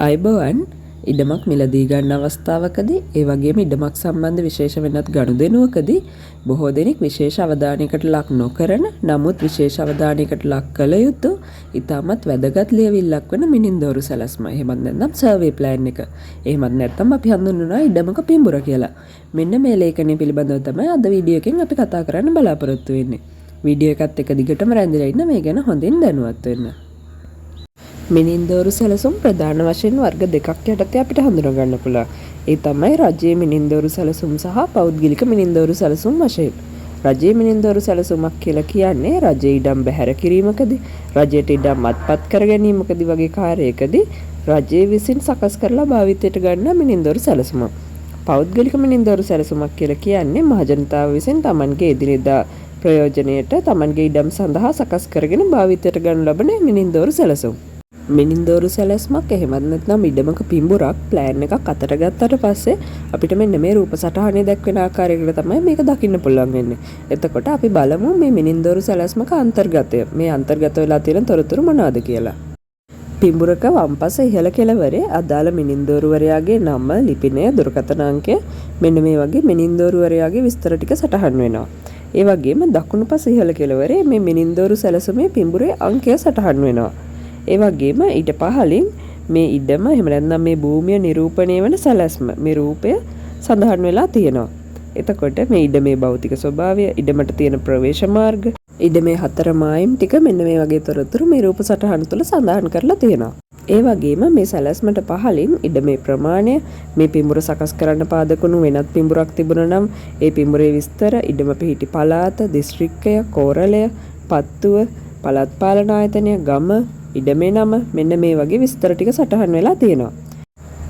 අයිබෝවන් ඉඩමක් මිලදී ගන්න අවස්ථාවකදී ඒ වගේම ඉඩමක් සම්බන්ධ විශේෂ වෙනත් ගනුදෙනුවකදී බොහෝ දෙනෙක් විශේෂ අවධානයකට ලක් නොකරන නමුත් විශේෂ අවධානයකට ලක් කළ යුතු ඉතාමත් වැදගත් ලියවිල්ලක් වන මිනින්දෝරු සැලැස්ම. එහෙමත් නැත්නම් සර්වේ ප්ලෑන් එක. එහෙමත් නැත්නම් අපි හඳුන්වනවා ඉඩමක පිඹුර කියලා. මෙන්න මේ ලේඛනය පිළිබඳව තමයි අද වීඩියෝ එකෙන් අපි කතා කරන්න බලාපොරොත්තු වෙන්නේ. වීඩියෝ එකත් එක්ක දිගටම රැඳිලා ඉන්න මේ ගැන හොඳින් දැනුවත් වෙන්න. මිනින්දෝරු සැලසුම් ප්‍රධාන වශයෙන් වර්ග දෙකක් යටතේ අපිට හඳුනා ගන්න පුළුවන්. ඒ තමයි රජයේ මිනින්දෝරු සැලසුම් සහ පෞද්ගලික මිනින්දෝරු සැලසුම් වශයෙන්. රජයේ මිනින්දෝරු සැලසුමක් කියලා කියන්නේ රජයේ ඉඩම් බැහැර කිරීමකදී, රජයට ඉඩම් අත්පත් කර ගැනීමකදී වගේ කාර්යයකදී රජය විසින් සකස් කරලා භාවිතයට ගන්න මිනින්දෝරු සැලසුමක්. පෞද්ගලික මිනින්දෝරු සැලසුමක් කියලා කියන්නේ මහජනතාව විසින් Tamanගේ එදිනෙදා ප්‍රයෝජනයට Tamanගේ ඉඩම් සඳහා සකස් කරගෙන භාවිතයට ගන්න ලබන මිනින්දෝරු සැලසුම්. මිනින්දෝරු සැලැස්මක් එහෙමත් නැත්නම් ඉඩමක පිඹුරක් ප්ලෑන් එකක් අතට ගත්තට පස්සේ අපිට මෙන්න මේ රූප සටහනේ දැක්වෙන ආකාරයකට තමයි මේක දකින්න පුළුවන් වෙන්නේ. එතකොට අපි බලමු මේ මිනින්දෝරු සැලැස්මක අන්තර්ගතය. මේ අන්තර්ගත වෙලා තියෙන තොරතුරු මොනවද කියලා. පිඹුරක වම්පස ඉහළ කෙළවරේ අදාළ මිනින්දෝරුවරයාගේ නම, ලිපිනය, දුරකථන අංකය මෙන්න මේ වගේ මිනින්දෝරුවරයාගේ විස්තර ටික සටහන් වෙනවා. ඒ වගේම දකුණු පස ඉහළ කෙළවරේ මේ මිනින්දෝරු සැලසුමේ පිඹුරේ අංකය සටහන් වෙනවා. ඒ වගේම ඊට පහළින් මේ ඉඩම එහෙම නැත්නම් මේ භූමිය නිරූපණය වෙන සැලැස්ම මේ රූපය සඳහන් වෙලා තියෙනවා. එතකොට මේ ඉඩමේ භෞතික ස්වභාවය, ඉඩමට තියෙන ප්‍රවේශ මාර්ග, ඉඩමේ හතර මායිම් ටික මෙන්න මේ වගේ තොරතුරු මේ රූප සටහන තුළ සඳහන් කරලා තියෙනවා. ඒ වගේම මේ සැලැස්මට පහළින් ඉඩමේ ප්‍රමාණය, මේ පිඹුර සකස් කරන්න පාදකුණු වෙනත් පිඹුරක් තිබුණා නම් ඒ පිඹුරේ විස්තර, ඉඩම පිහිටි පළාත, දිස්ත්‍රික්කය, කෝරළය, පත්තුව, පළාත් පාලන ආයතනය, ගම, ඉඩමේ නම මෙන්න මේ වගේ විස්තර ටික සටහන් වෙලා තියෙනවා.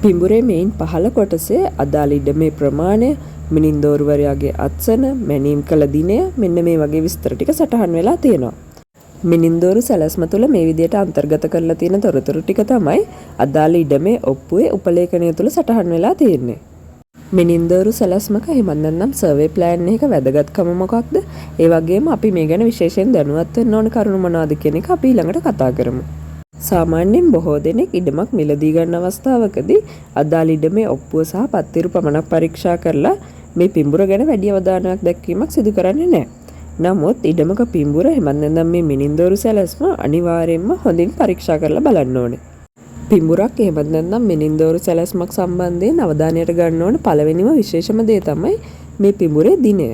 පිඹුරේ මෙයින් පහළ කොටසේ අදාළ ඉඩමේ ප්‍රමාණය, මිනින්දෝරුවරයාගේ අත්සන, මැනීම් කළ දිනය මෙන්න මේ වගේ විස්තර ටික සටහන් වෙලා තියෙනවා. මිනින්දෝරු සැලැස්ම තුළ මේ විදිහට අන්තර්ගත කරලා තියෙන තොරතුරු ටික තමයි අදාළ ඉඩමේ ඔප්පුවේ උපලේඛනය තුළ සටහන් වෙලා තියෙන්නේ. මිනින්දෝරු සැලැස්මක එහෙමත් නැත්නම් සර්වේ ප්ලෑන් එකක වැදගත්කම මොකක්ද? ඒ වගේම අපි මේ ගැන විශේෂයෙන් දැනුවත් වෙන්න ඕන කරුණු මොනවද කියන එක අපි ඊළඟට කතා කරමු. සාමාන්‍යයෙන් බොහෝ දෙනෙක් ඉඩමක් මිලදී ගන්න අවස්ථාවකදී අදාළ ඉඩමේ ඔප්පුව සහ පත්තිරු පමණක් පරීක්ෂා කරලා මේ පිඹුර ගැන වැඩි අවධානයක් දැක්වීමක් සිදු කරන්නේ නැහැ. නමුත් ඉඩමක පිඹුර එහෙමත් නැත්නම් මේ මිනින්දෝරු සැලැස්ම අනිවාර්යයෙන්ම හොඳින් පරීක්ෂා කරලා බලන්න ඕනේ. පිඹුරක් එහෙමත් නැත්නම් මිනින්දෝරු සැලැස්මක් සම්බන්ධයෙන් අවධානයට ගන්න ඕන පළවෙනිම විශේෂම දේ තමයි මේ පිඹුරේ දිනය.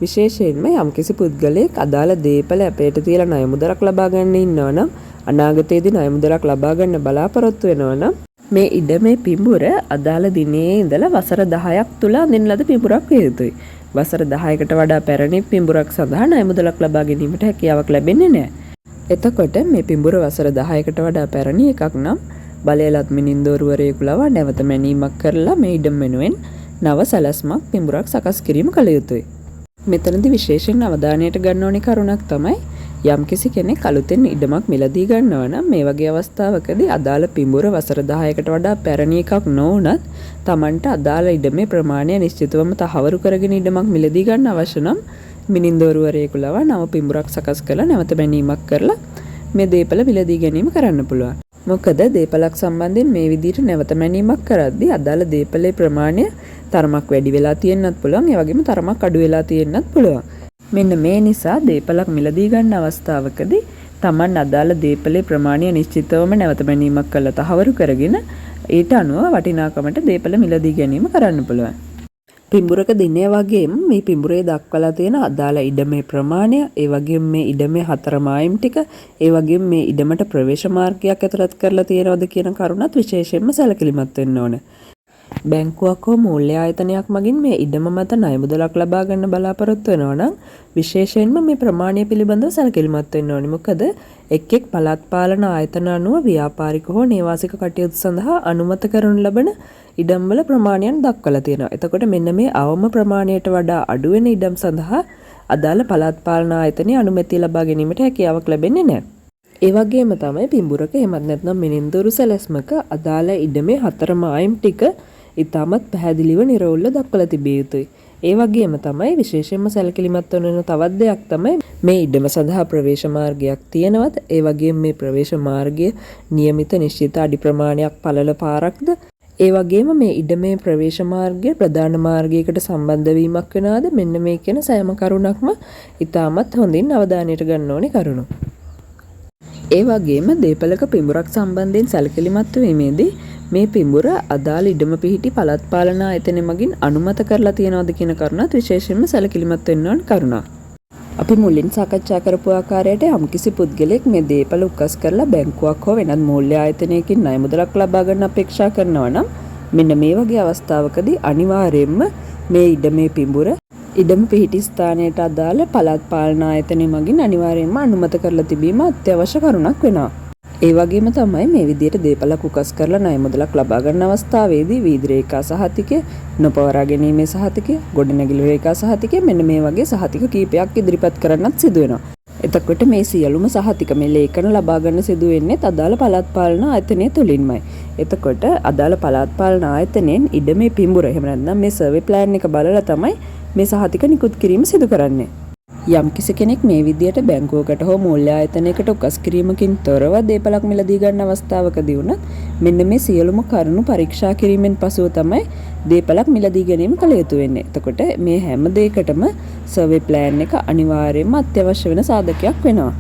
විශේෂයෙන්ම යම්කිසි පුද්ගලයෙක් අදාළ දේපල අපේට තියලා ණය මුදලක් ලබා ගන්න ඉන්නවා නම්, අනාගතයේදී ණය මුදලක් ලබා ගන්න බලාපොරොත්තු වෙනවා නම් මේ ඉඩමේ පිඹුර අදාළ දිනේ ඉඳලා වසර 10ක් තුල අඳින ලද පිඹුරක් විය යුතුයි. වසර 10කට වඩා පැරණි පිඹුරක් සඳහා ණය මුදලක් ලබා ගැනීමට හැකියාවක් ලැබෙන්නේ නැහැ. එතකොට මේ පිඹුර වසර 10කට වඩා පැරණි එකක් නම් බලයලත් මිනින්දෝරුවරයෙකු ලවා නැවත මැනීමක් කරලා මේ ඉඩම් වෙනුවෙන් නව සැලැස්මක් පිඹුරක් සකස් කිරීම කළ යුතුයි. මෙතනදී විශේෂයෙන් අවධානයට ගන්න ඕනේ කරුණක් තමයි යම්කිසි කෙනෙක් අලුතෙන් ඉඩමක් මිලදී ගන්නවා නම් මේ වගේ අවස්ථාවකදී අදාළ පිඹුර වසර 10කට වඩා පැරණි එකක් නොවුනත් Tamanට අදාළ ඉඩමේ ප්‍රමාණය නිශ්චිතවම තහවුරු කරගෙන ඉඩමක් මිලදී ගන්න අවශ්‍ය නම් මිනින්දෝරුවරයෙකු ලවා නව පිඹුරක් සකස් කරලා නැවත මැනීමක් කරලා මේ දේපල මිලදී ගැනීම කරන්න පුළුවන්. මොකද දේපලක් සම්බන්ධයෙන් මේ විදිහට නැවත මැනීමක් කරද්දී අදාළ දේපලේ ප්‍රමාණය තරමක් වැඩි වෙලා තියෙන්නත් පුළුවන්, ඒ වගේම තරමක් අඩු වෙලා තියෙන්නත් පුළුවන්. මෙන්න මේ නිසා දේපලක් මිලදී ගන්න අවස්ථාවකදී Taman අදාළ දේපලේ ප්‍රමාණය නිශ්චිතවම නැවත මැනීමක් කරලා තහවුරු කරගෙන ඊට අනුව වටිනාකමට දේපල මිලදී ගැනීම කරන්න පුළුවන්. පිඹුරක දිනය වගේම මේ පිඹුරේ දක්වලා තියෙන අදාළ ඉඩමේ ප්‍රමාණය, ඒ වගේම මේ ඉඩමේ හතර මායිම් ටික, ඒ වගේම මේ ඉඩමට ප්‍රවේශ මාර්ගයක් ඇතුළත් කරලා තියෙනවද කියන කරුණත් විශේෂයෙන්ම සැලකිලිමත් වෙන්න ඕන. බැංකුවක් හෝ මූල්‍ය ආයතනයක් මගින් මේ ඉඩම මත ණය මුදලක් ලබා ගන්න බලාපොරොත්තු වෙනවා නම් විශේෂයෙන්ම මේ ප්‍රමාණය පිළිබඳව සැලකිලිමත් වෙන්න ඕනේ. මොකද එක් එක් පළාත් පාලන ආයතන අනුව ව්‍යාපාරික හෝ නේවාසික කටයුතු සඳහා අනුමත කරනු ලබන ඉඩම් වල ප්‍රමාණයන් දක්වලා තියෙනවා. එතකොට මෙන්න මේ අවම ප්‍රමාණයට වඩා අඩු වෙන ඉඩම් සඳහා අදාළ පළාත් පාලන ආයතනයේ අනුමැතිය ලබා ගැනීමට හැකියාවක් ලැබෙන්නේ නැහැ. ඒ වගේම තමයි පිඹුරක එහෙමත් නැත්නම් මිනින්දෝරු සැලැස්මක අදාළ ඉඩමේ හතර මායිම් ටික ඉතාමත් පැහැදිලිව නිරවුල්ව දක්වලා තිබිය යුතුයි. ඒ වගේම තමයි විශේෂයෙන්ම සැලකිලිමත් වෙන තවත් දෙයක් තමයි මේ ඉඩම සඳහා ප්‍රවේශ මාර්ගයක් තියෙනවද? ඒ වගේම මේ ප්‍රවේශ මාර්ගය નિયમિત නිශ්චිත අඩි ප්‍රමාණයක් පළල පාරක්ද? ඒ වගේම මේ ඉඩමේ ප්‍රවේශ මාර්ගය ප්‍රධාන මාර්ගයකට සම්බන්ධ වීමක් වෙනවද? මෙන්න මේ කියන සෑම කරුණක්ම ඉතාමත් හොඳින් අවධානයට ගන්න ඕනේ කරුණු. ඒ වගේම දේපලක පිඹුරක් සම්බන්ධයෙන් සැලකිලිමත් වීමේදී මේ පිඹුර අදාළ ඉඩම පිහිටි පළාත් පාලන ආයතනය මගින් අනුමත කරලා තියෙනවද කියන කරුණත් විශේෂයෙන්ම සැලකිලිමත් වෙන්න ඕන කරුණක්. අපි මුලින් සාකච්ඡා කරපු ආකාරයට යම්කිසි පුද්ගලයෙක් මේ දේපල උකස් කරලා බැංකුවක් හෝ වෙනත් මූල්‍ය ආයතනයකින් ණය මුදලක් ලබා ගන්න අපේක්ෂා කරනවා නම් මෙන්න මේ වගේ අවස්ථාවකදී අනිවාර්යයෙන්ම මේ ඉඩමේ පිඹුර ඉඩම පිහිටි ස්ථානයට අදාළ පළාත් පාලන ආයතනය මගින් අනිවාර්යයෙන්ම අනුමත කරලා තිබීම අත්‍යවශ්‍ය කරුණක් වෙනවා. ඒ වගේම තමයි මේ විදිහට දේපලක් උකස් කරලා ණය මුදලක් ලබා ගන්න අවස්ථාවේදී වීදි රේඛා සහතිකය, නොපවරා ගැනීමේ සහතිකය, ගොඩනැගිලි රේඛා සහතිකය මෙන්න මේ වගේ සහතික කීපයක් ඉදිරිපත් කරන්නත් සිදු වෙනවා. එතකොට මේ සියලුම සහතික මේ ලේඛන ලබා ගන්න සිදු වෙන්නේ අදාළ පළාත් පාලන ආයතනය තුලින්මයි. එතකොට අදාළ පළාත් පාලන ආයතනයෙන් ඉඩමේ පිඹුර එහෙම නැත්නම් මේ සර්වේ ප්ලෑන් එක බලලා තමයි මේ සහතික නිකුත් කිරීම සිදු කරන්නේ. යම් කිසි කෙනෙක් මේ විදියට බැංකුවකට හෝ මූල්‍ය ආයතනයකට උකස් කිරීමකින් තොරව දේපලක් මිලදී ගන්න අවස්ථාවකදී වුණත් මෙන්න මේ සියලුම කරුණු පරීක්ෂා කිරීමෙන් පසුව තමයි දේපලක් මිලදී ගැනීම කළ යුතු වෙන්නේ. එතකොට මේ හැම දෙයකටම සර්වේ ප්ලෑන් එක අනිවාර්යයෙන්ම අත්‍යවශ්‍ය වෙන සාධකයක් වෙනවා.